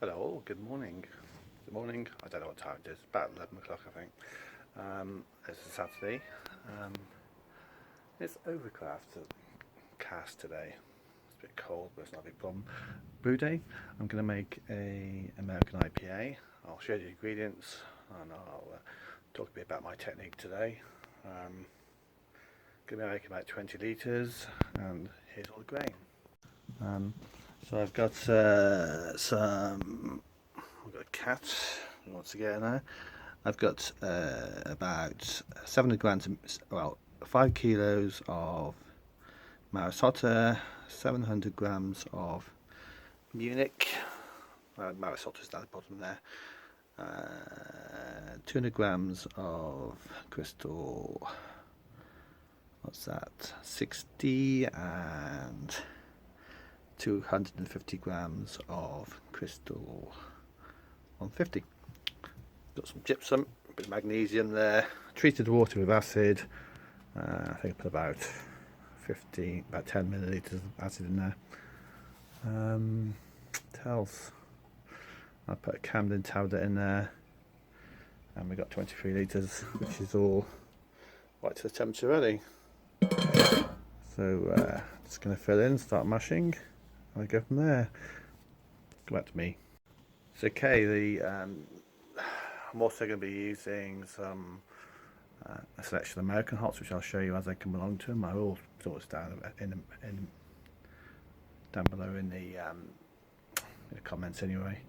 Hello, good morning. Good morning. I don't know what time it is. About 11 o'clock, I think. It's a Saturday. It's overcast today. It's a bit cold, but it's not a big problem. Brewday. I'm going to make a American IPA. I'll show you the ingredients and I'll talk a bit about my technique today. Going to make about 20 litres, and here's all the grain. So I've got I've got a cat who wants to get in there. I've got about 700 grams, 5 kilos of Otter, 700 grams of Munich. Otter's down the bottom there. 200 grams of crystal. What's that? 60 and 250 grams of crystal 150. Got some gypsum, a bit of magnesium there, treated water with acid. I think I put about 10 milliliters of acid in there. What else? I put a Camden tablet in there, and we got 23 litres, which is all right to the temperature ready. So just going to fill in, start mashing. I go from there. Come back to me. So okay, I'm also going to be using some a selection of American hops, which I'll show you as I come along to them. I will put it down down below in the comments anyway.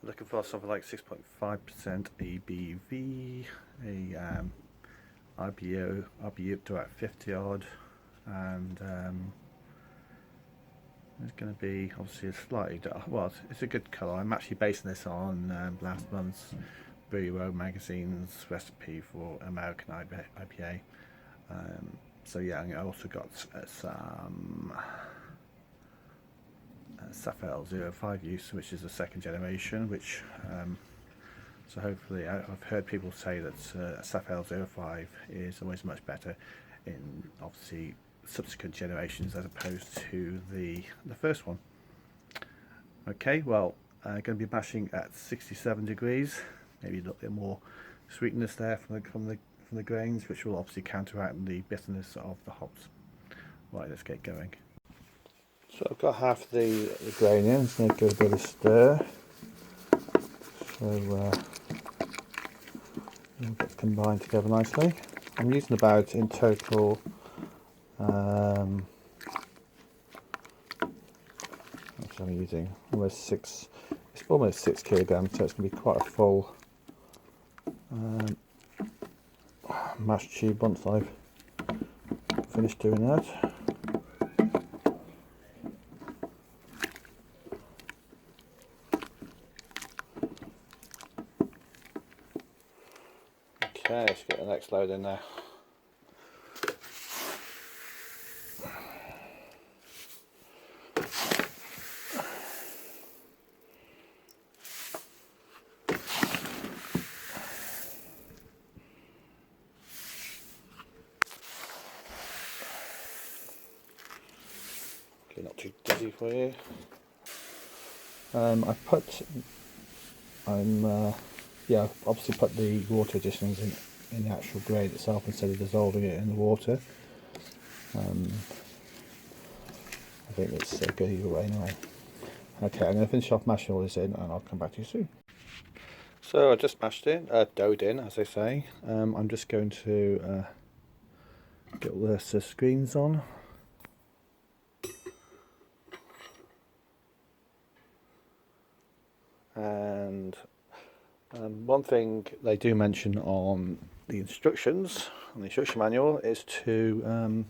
Looking for something like 6.5% ABV, a IBU up to about 50 odd, and it's going to be obviously a slightly dark, well, it's a good colour. I'm actually basing this on last month's Brewery magazine's recipe for American IPA. So yeah, I also got some Safale US05 Yeast, which is the second generation, which so hopefully, I've heard people say that Safale US05 is always much better in obviously subsequent generations as opposed to the first one. Okay, well, going to be mashing at 67 degrees, maybe a little bit more sweetness there from the grains, which will obviously counteract the bitterness of the hops. Right, let's get going. So I've got half the grain in, just going to give it a bit of stir. So it'll get combined together nicely. I'm using about in total I'm using almost 6 kilograms, so it's going to be quite a full mash tube once I've finished doing that. Okay, let's get the next load in there. Okay, not too dizzy for you. I've obviously put the water additions in the actual grain itself instead of dissolving it in the water. I think it's good either way anyway. Okay, I'm going to finish off mashing all this in and I'll come back to you soon. So I just mashed it, doughed in as they say. I'm just going to get all the screens on. And one thing they do mention on the instructions, on the instruction manual, is to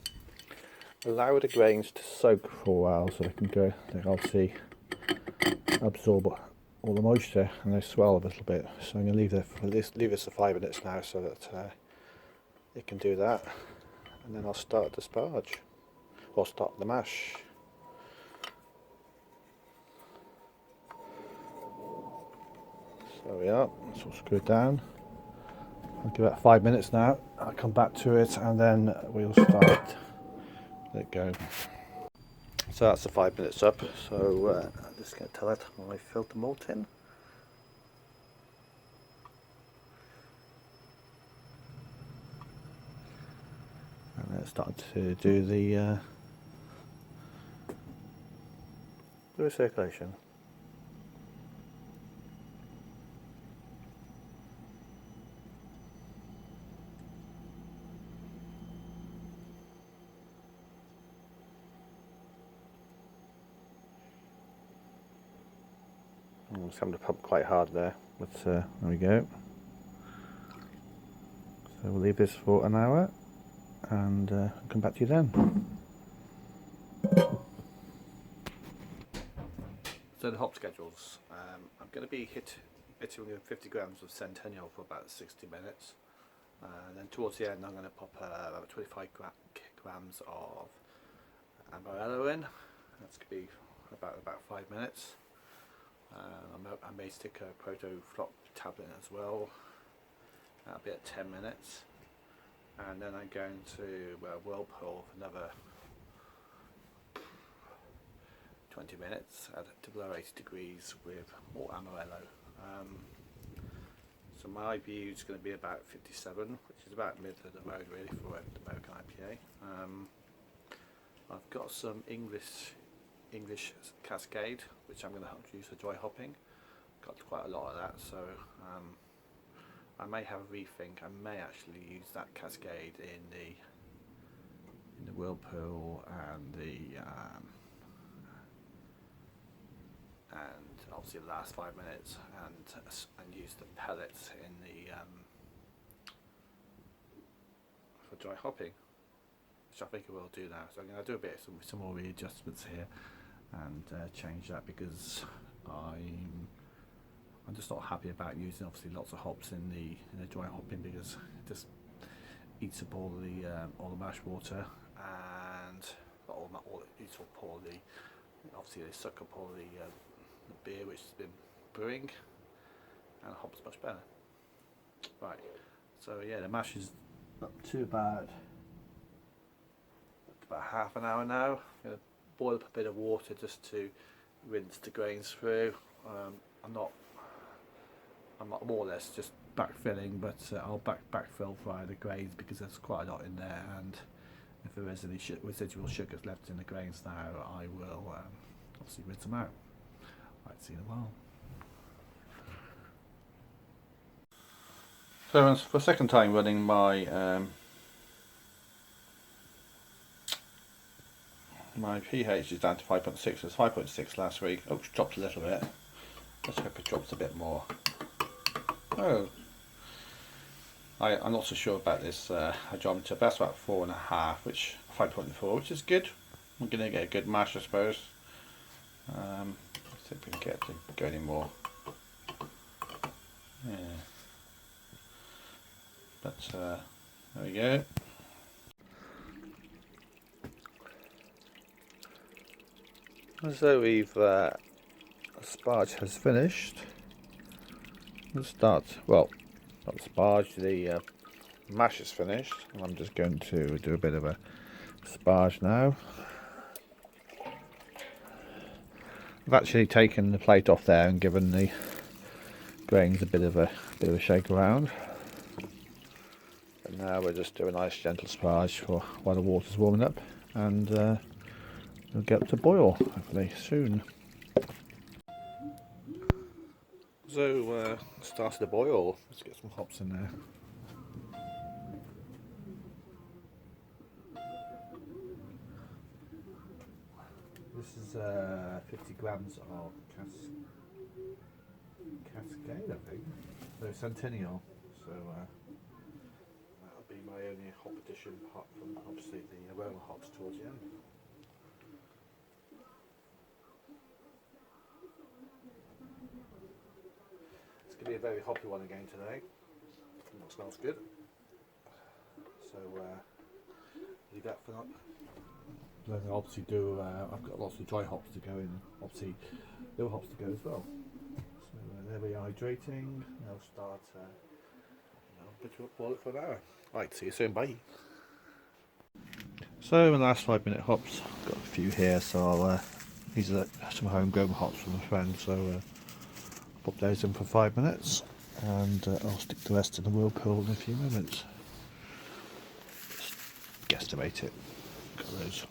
allow the grains to soak for a while so they obviously absorb all the moisture and they swell a little bit. So I'm going to leave this for 5 minutes now so that it can do that, and then I'll start the sparge, or start the mash. There we are, it's all screwed down. I'll give it 5 minutes now, I'll come back to it and then we'll start. Let it go. So that's the 5 minutes up, so I'm just going to tell it when I filled the malt in. And it's starting to do the recirculation. I'm just having to pump quite hard there, but there we go. So we'll leave this for an hour and come back to you then. So the hop schedules, I'm going to be hitting 50 grams of Centennial for about 60 minutes, and then towards the end I'm going to pop about 25 grams of Amarillo in. That's going to be about 5 minutes. I may stick a proto flop tablet in as well. That'll be at 10 minutes, and then I'm going to Whirlpool for another 20 minutes at to below 80 degrees with more Amarillo. So my IBU is going to be about 57, which is about mid of the road really for an American IPA. I've got some English Cascade, which I'm going to use for dry hopping. Got quite a lot of that, so I may have a rethink. I may actually use that Cascade in the Whirlpool and obviously the last 5 minutes, and use the pellets in the for dry hopping, which I think I will do now. So I'm going to do a bit of some more readjustments here and change that, because I'm just not happy about using obviously lots of hops in the dry hopping, because it just eats up all the mash water, and eats up all the, obviously they suck up all the beer which has been brewing, and hops much better. Right, so yeah, the mash is up to about half an hour now. I'm going to boil up a bit of water just to rinse the grains through. I'm more or less just backfilling, but I'll backfill via the grains because there's quite a lot in there, and if there is any residual sugars left in the grains now, I will obviously rinse them out. Right, see you in a while. So for the second time running my my pH is down to 5.6. It was 5.6 last week. Oh, it's dropped a little bit. Let's hope it drops a bit more. Oh, I'm not so sure about this hydrometer, but that's about 4.5, which 5.4, which is good. We're going to get a good mash, I suppose. Let's see if we can get to go any more. Yeah. But there we go. So we've sparge has finished. Let's start. Well, not the sparge. The mash is finished, and I'm just going to do a bit of a sparge now. I've actually taken the plate off there and given the grains a bit of a shake around. And now we'll just do a nice gentle sparge for while the water's warming up, and it'll get to boil hopefully soon. So started to boil. Let's get some hops in there. This is 50 grams of Cascade, I think. No, Centennial. So that'll be my only hop addition, apart from obviously the aroma hops towards the end. It's going to be a very hoppy one again today. It smells good. So leave that for now. Then I'll obviously do. I've got lots of dry hops to go in. Obviously, little hops to go as well. So they're rehydrating. They'll start. Boil it for an hour. Right. See you soon. Bye. So in the last 5-minute hops, got a few here, so these are some homegrown hops from a friend, so pop those in for 5 minutes, and I'll stick the rest in the Whirlpool in a few moments. Just guesstimate it. Got those.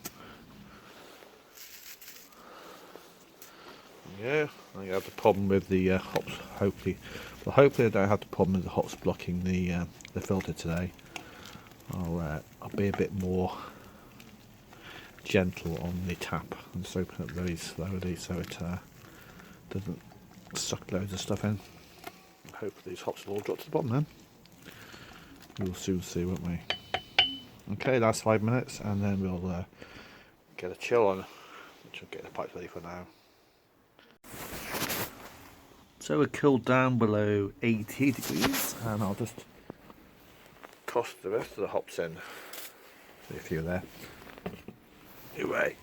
Yeah, I have the problem with the hops. Hopefully I don't have the problem with the hops blocking the filter today. I'll be a bit more gentle on the tap and just open it very slowly so it doesn't suck loads of stuff in. Hopefully these hops will all drop to the bottom then. We'll soon see, won't we? Okay, last 5 minutes and then we'll get a chill on, which will get the pipes ready for now. So we're cooled down below 80 degrees and I'll just toss the rest of the hops in. See a few there. Anyway,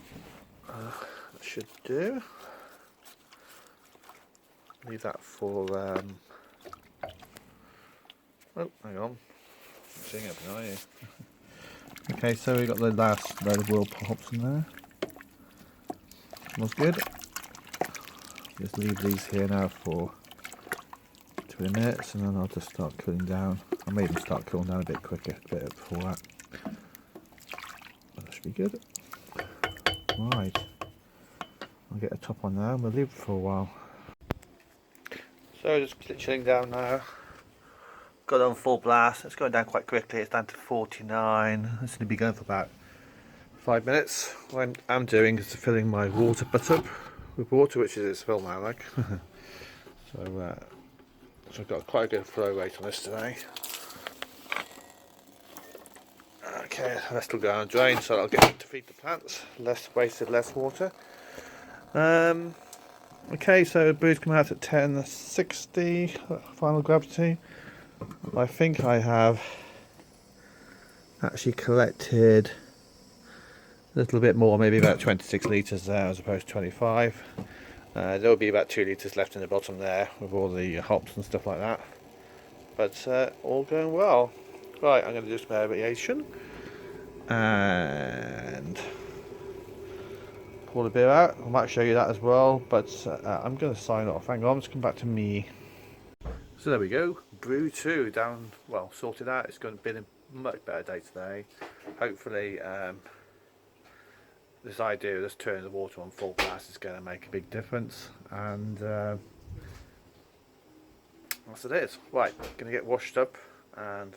that should do. Leave that for oh, hang on. Not seeing it, are you? Okay, so we got the last load of Whirlpool hops in there. Smells good. Just leave these here now for 20 minutes and then I'll just start cooling down. I may even start cooling down a bit quicker, a bit before that. That should be good. Right. I'll get the top on now and we'll leave it for a while. So just chilling down now. Got it on full blast. It's going down quite quickly. It's down to 49. It's going to be going for about 5 minutes. What I'm doing is filling my water butt up with water, which is its fill now, like. So I've got quite a good flow rate on this today. Okay, the rest will go down and drain, so I'll get to feed the plants. Less wasted, less water. Okay, so brew's come out at 1060 final gravity. I think I have actually collected a little bit more, maybe about 26 litres there as opposed to 25. There will be about 2 litres left in the bottom there with all the hops and stuff like that. But all going well. Right, I'm going to do some aeration and pour the beer out. I might show you that as well, but I'm going to sign off. Hang on, let's come back to me. So there we go, brew 2 down, well, sorted out. It's going to be a much better day today. Hopefully this idea of just turning the water on full blast is going to make a big difference, and that's what it is. Right, going to get washed up and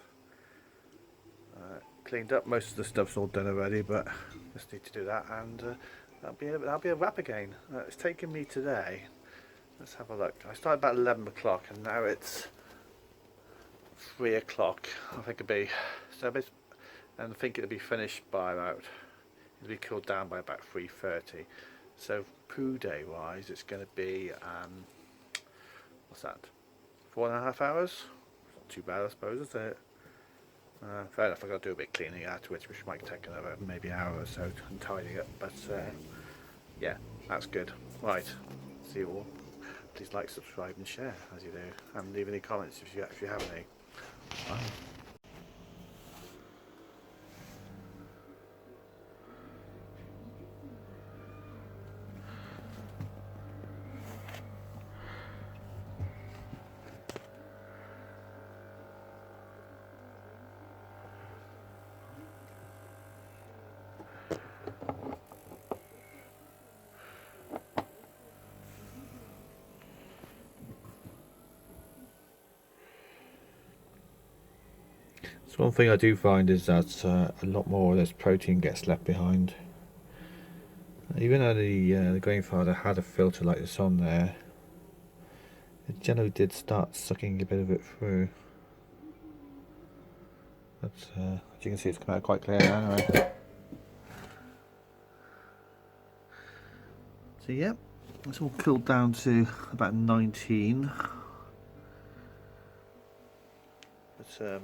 cleaned up. Most of the stuff's all done already, but just need to do that, and that'll be a wrap again. It's taken me today, let's have a look, I started about 11 o'clock and now it's 3 o'clock. I think it'll be, so and I think it'll be finished by about, it'll be cooled down by about 3:30. So brew day wise it's going to be what's that, 4.5 hours. Not too bad, I suppose, is it? Fair enough, I've got to do a bit of cleaning afterwards, which might take another maybe hour or so to tidy up, but yeah, that's good. Right, see you all. Please like, subscribe and share as you do, and leave any comments if you have any. Bye. So one thing I do find is that a lot more of this protein gets left behind. Even though the grandfather had a filter like this on there, it generally did start sucking a bit of it through. But as you can see, it's come out quite clear now anyway. So yeah, it's all cooled down to about 19. But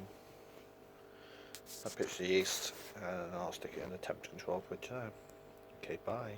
I pitch the yeast and I'll stick it in the temperature control fridge now. Okay, bye.